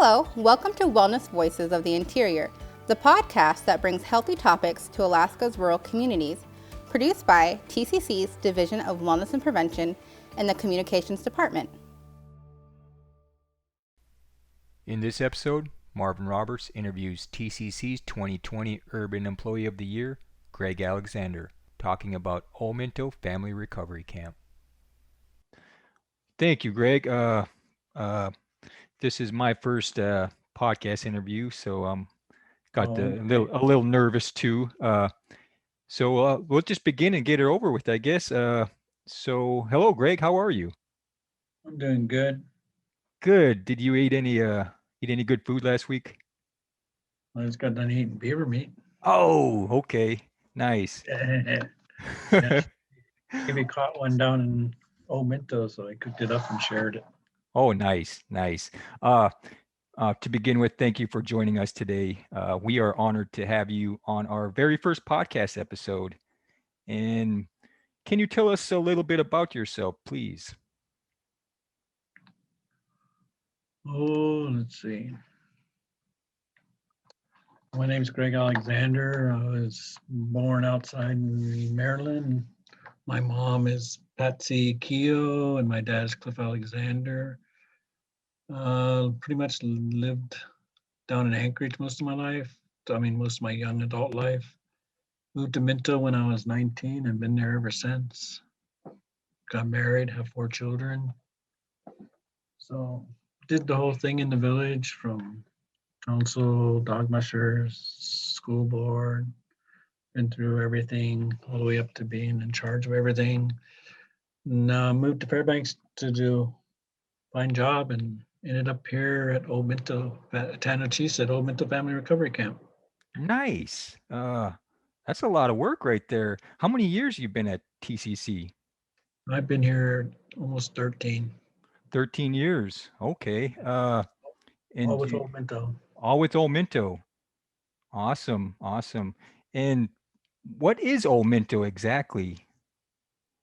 Hello, welcome to Wellness Voices of the Interior, the podcast that brings healthy topics to Alaska's rural communities, produced by TCC's Division of Wellness and Prevention and the Communications Department. In this episode, Marvin Roberts interviews TCC's 2020 Urban Employee of the Year, Greg Alexander, talking about Old Minto Family Recovery Camp. Thank you, Greg. This is my first podcast interview, so a little nervous too. So we'll just begin and get it over with, I guess. So hello, Greg. How are you? I'm doing good. Good. Did you eat any good food last week? I just got done eating beaver meat. Oh, okay. Nice. Yeah. Maybe caught one down in Old Minto, so I cooked it up and shared it. Oh, nice. To begin with, thank you for joining us today. We are honored to have you on our very first podcast episode. And can you tell us a little bit about yourself, please? Oh, let's see. My name's Greg Alexander. I was born outside in Maryland. My mom is Patsy Keogh and my dad is Cliff Alexander. Pretty much lived down in Anchorage most of my life. Most of my young adult life. Moved to Minto when I was 19 and been there ever since. Got married, have 4 children. So did the whole thing in the village from council, dog mushers, school board, been through everything all the way up to being in charge of everything. Now moved to Fairbanks to find job and ended up here at Old Minto, Tanachis at Old Minto Family Recovery Camp. Nice. That's a lot of work right there. How many years you been at TCC? I've been here almost 13. 13 years. Okay. All with Old Minto. All with Old Minto. Awesome. And what is Old Minto exactly?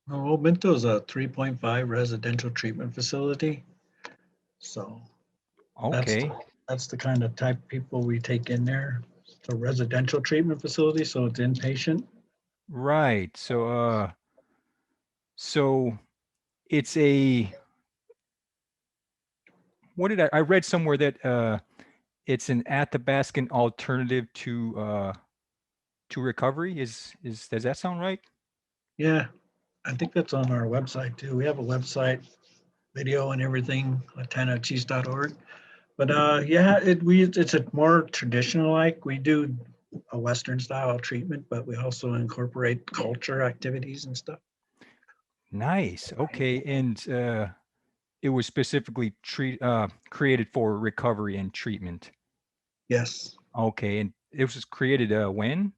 Well, Old Minto is a 3.5 residential treatment facility. So okay, that's the kind of type of people we take in there. It's a residential treatment facility, so it's inpatient. Right. So it's a, I read somewhere that it's an Athabascan alternative to recovery. Does that sound right? Yeah, I think that's on our website too. We have a website, video and everything, latanacheese.org. But it's a more traditional, like we do a Western style treatment, but we also incorporate culture activities and stuff. Nice. Okay. And it was specifically created for recovery and treatment. Yes. Okay. And it was created when?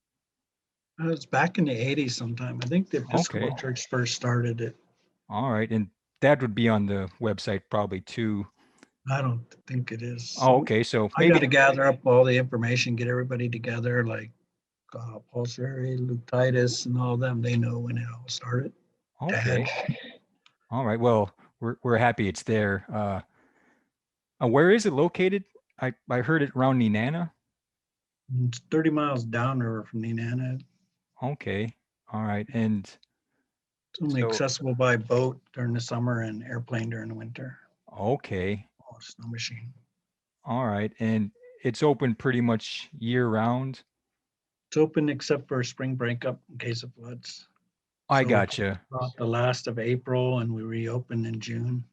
It was back in the 80s sometime. I think the Episcopal Church first started it. All right. And that would be on the website probably too. I don't think it is. Oh, okay. So maybe I got to gather up all the information, get everybody together, like Paul Sherry, Luke Titus, and all of them. They know when it all started. Okay. Dad. All right. Well, we're happy it's there. Where is it located? I heard it around Nenana. It's 30 miles downriver from Nenana. Okay. All right. And it's only accessible by boat during the summer and airplane during the winter. Okay. Oh, snow machine. All right. And it's open pretty much year round? It's open except for spring breakup in case of floods. I gotcha. About the last of April and we reopen in June.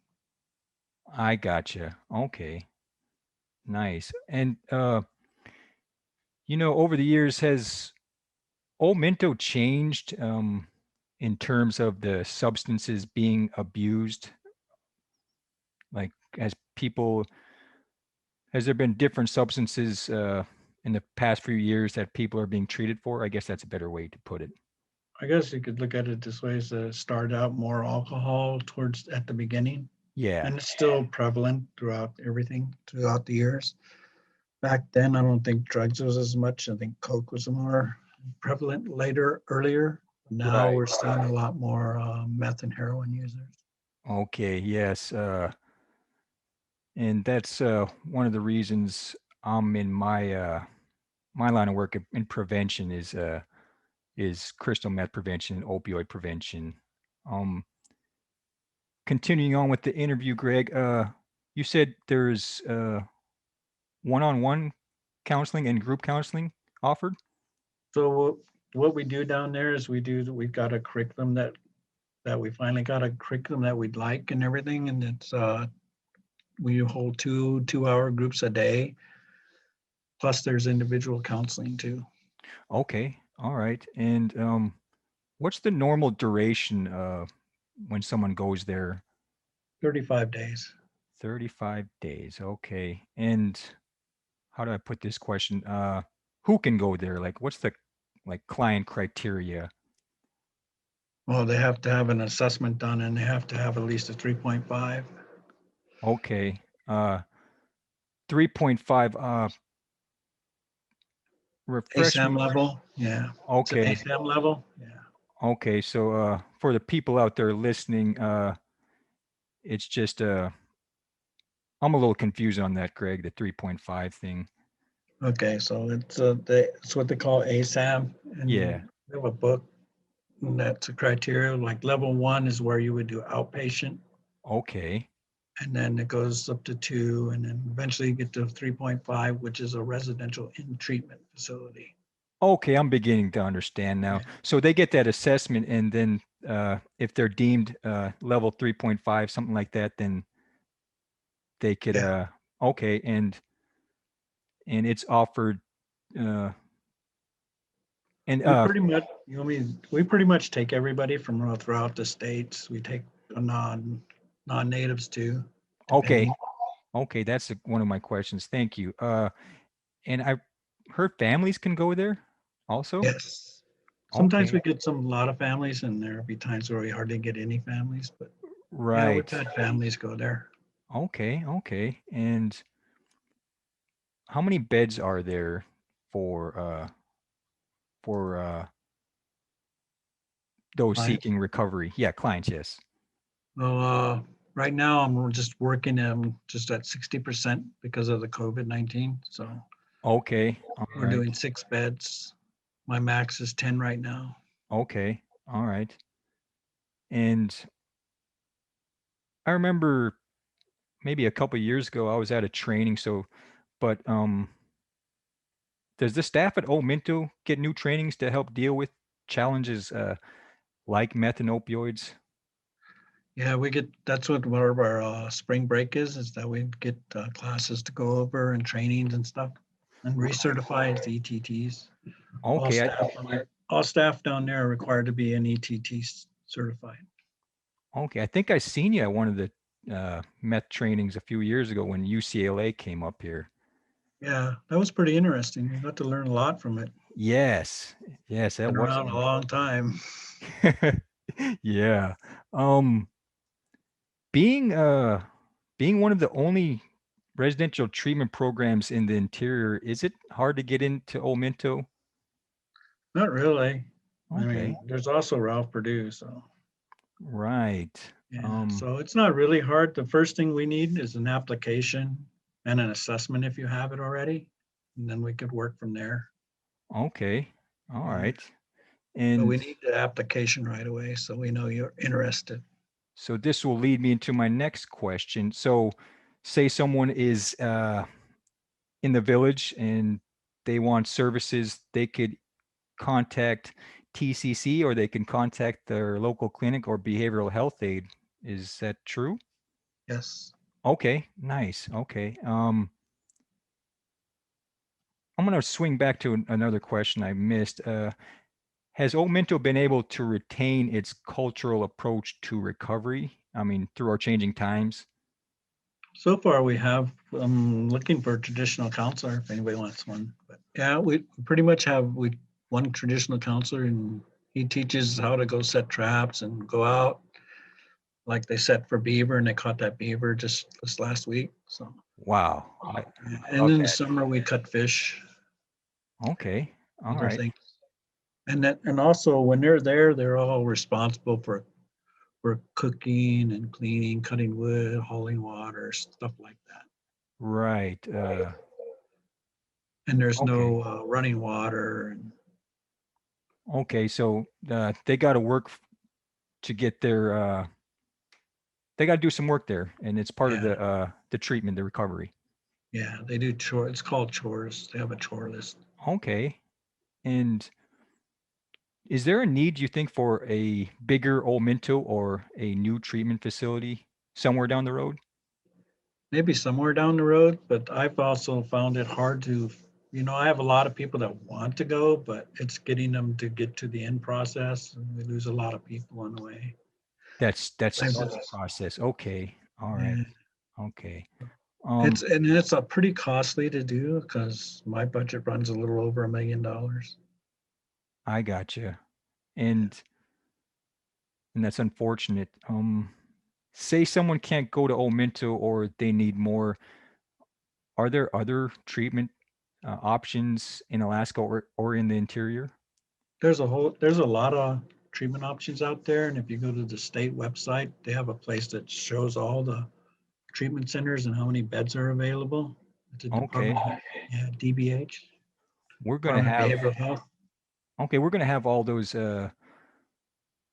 I gotcha. Okay. Nice. And, over the years, has Old Minto changed in terms of the substances being abused? Like, has there been different substances in the past few years that people are being treated for? I guess that's a better way to put it. I guess you could look at it this way: it started out more alcohol at the beginning. Yeah. And it's still prevalent throughout the years. Back then, I don't think drugs was as much. I think Coke was more prevalent earlier. Now we're seeing a lot more meth and heroin users. Okay. Yes. And that's one of the reasons I'm in my line of work in prevention is crystal meth prevention, opioid prevention. Um, Continuing on with the interview, Greg, you said there's one-on-one counseling and group counseling offered. So what we do down there is we've got a curriculum that we finally got a curriculum that we'd like and everything, and it's we hold 2 hour groups a day. Plus, there's individual counseling too. Okay, all right. And what's the normal duration when someone goes there? 35 days. 35 days. Okay. And how do I put this question? Who can go there? Like, what's the client criteria? Well, they have to have an assessment done and they have to have at least a 3.5. Okay. 3.5. Refresh ASAM me. level. Yeah. It's an Okay. ASAM level. Yeah. Okay. So for the people out there listening, it's just I'm a little confused on that, Greg, the 3.5 thing. Okay. So it's what they call ASAM. And Yeah. we have a book that's a criteria. Like level 1 is where you would do outpatient. Okay. And then it goes up to 2, and then eventually you get to 3.5, which is a residential in treatment facility. Okay, I'm beginning to understand now. Yeah. So they get that assessment, and then if they're deemed level 3.5, something like that, then they could Yeah. okay, and it's offered uh and We pretty much, we pretty much take everybody from throughout the states. We take non-natives too, okay, depending. okay, that's one of my questions. Thank you. And I heard families can go there also. Yes. Sometimes Okay, we get a lot of families, and there'll be times where we hardly get any families. But yeah, we've right. had families go there. Okay, okay. And how many beds are there for for those Clients. seeking recovery? Yeah, clients, yes. Well, right now I'm just working just at 60% because of the COVID-19. So Okay, all we're right. doing 6 beds. My max is 10 right now. Okay, all right. And I remember maybe a couple years ago I was at a training, so but does the staff at Old Minto get new trainings to help deal with challenges like meth and opioids? Yeah, that's what one of our spring break is that we get classes to go over and trainings and stuff and recertify as ETTs. All Okay, staff, all staff down there are required to be an ETT certified. okay. I think I seen you at one of the meth trainings a few years ago when UCLA came up here. Yeah, that was pretty interesting. We got to learn a lot from it. Yes, yes, that Been was. around a long time. Yeah. Um, being being one of the only residential treatment programs in the interior, is it hard to get into Old Minto? Not really. I Okay, mean, there's also Ralph Purdue, so right. yeah. So it's not really hard. The first thing we need is an application and an assessment if you have it already, and then we could work from there. Okay, all Yeah. right. But we And need the application right away so we know you're interested. so this will lead me into my next question. So, say someone is in the village and they want services, they could contact TCC or they can contact their local clinic or behavioral health aid. Is that true? Yes. Okay, nice. Okay. I'm going to swing back to another question I missed. Has Old Minto been able to retain its cultural approach to recovery? I mean, through our changing times? So far, we have. I'm looking for a traditional counselor if anybody wants one. But yeah, we pretty much have one traditional counselor, and he teaches how to go set traps and go out like they set for beaver, and they caught that beaver just this last week. So, Wow. yeah. I And love in the that. summer we cut fish, Okay. All other right. things, and also when they're there, they're all responsible for for cooking and cleaning, cutting wood, hauling water, stuff like that. Right. And there's Okay. no running water. And Okay. So they got to work to get their. They got to do some work there, and it's part of yeah, the treatment, the recovery. yeah, they do chores. It's called chores. They have a chore list. Okay. And is there a need, you think, for a bigger old Minto or a new treatment facility somewhere down the road? Maybe somewhere down the road, but I've also found it hard to, I have a lot of people that want to go, but it's getting them to get to the end process, and we lose a lot of people on the way. That's I a just, process. Okay. All right. yeah, Okay. it's a pretty costly to do because my budget runs a little over $1 million. I gotcha. And that's unfortunate. Say someone can't go to Old Minto or they need more. Are there other treatment options in Alaska or in the interior? There's a lot of treatment options out there, and if you go to the state website, they have a place that shows all the treatment centers and how many beds are available. It's a Okay. yeah, DBH, We're gonna Department of have Behavioral Health. okay, we're gonna have all those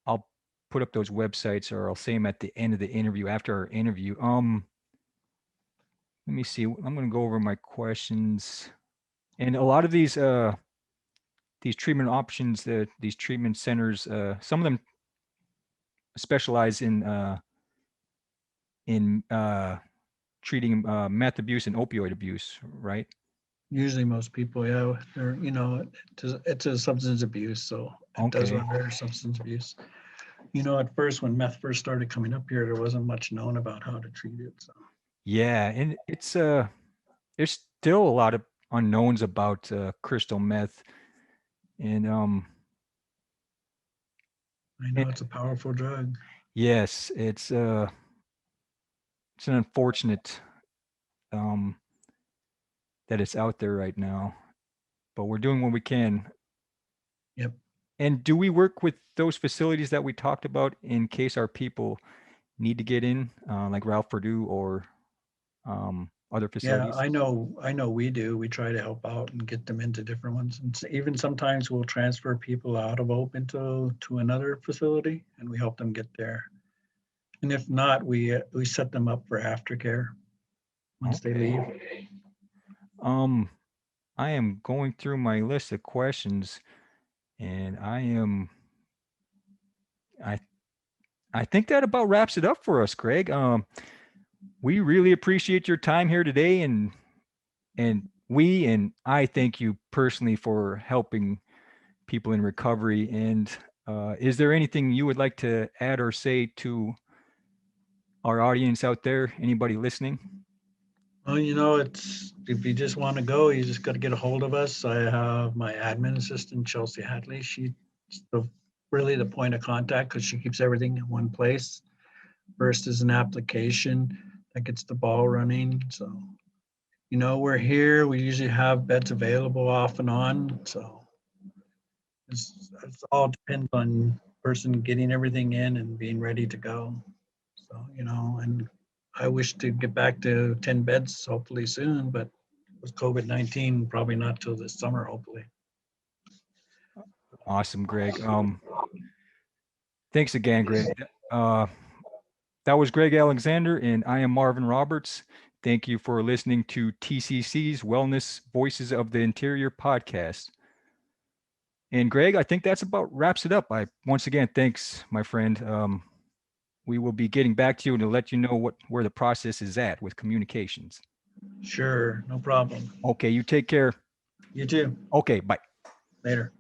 I'll put up those websites or I'll say them at the end of the interview after our interview. Let me see. I'm gonna go over my questions. And a lot of these treatment options, these treatment centers, some of them specialize in treating meth abuse and opioid abuse, right? Usually most people, yeah, they're, it's a substance abuse, so it does Okay. run under substance abuse. At first, when meth first started coming up here, there wasn't much known about how to treat it. So Yeah, and it's there's still a lot of unknowns about crystal meth, and I know it, it's a powerful drug. yes, it's an unfortunate um that it's out there right now, but we're doing what we can. Yep. And do we work with those facilities that we talked about in case our people need to get in, like Ralph Purdue or other Yeah, facilities? I know we do. We try to help out and get them into different ones. And even sometimes we'll transfer people out of Open to another facility and we help them get there. And if not, we set them up for aftercare once they Okay. leave. Um, I am going through my list of questions, and I I think that about wraps it up for us, Greg. We really appreciate your time here today, and we and I thank you personally for helping people in recovery. And is there anything you would like to add or say to our audience out there? Anybody listening? Well, it's if you just want to go, you just got to get a hold of us. I have my admin assistant, Chelsea Hadley. She's really the point of contact because she keeps everything in one place. First is an application that gets the ball running. So, we're here. We usually have beds available off and on. So it's all depends on person getting everything in and being ready to go. So, and I wish to get back to 10 beds hopefully soon, but with COVID-19, probably not till this summer, hopefully. Awesome, Greg. Thanks again, Greg. That was Greg Alexander, and I am Marvin Roberts. Thank you for listening to TCC's Wellness Voices of the Interior podcast. And Greg, I think that's about wraps it up. I once again thanks, my friend. We will be getting back to you to let you know where the process is at with communications. Sure, no problem. Okay, you take care. You too. Okay, bye. Later.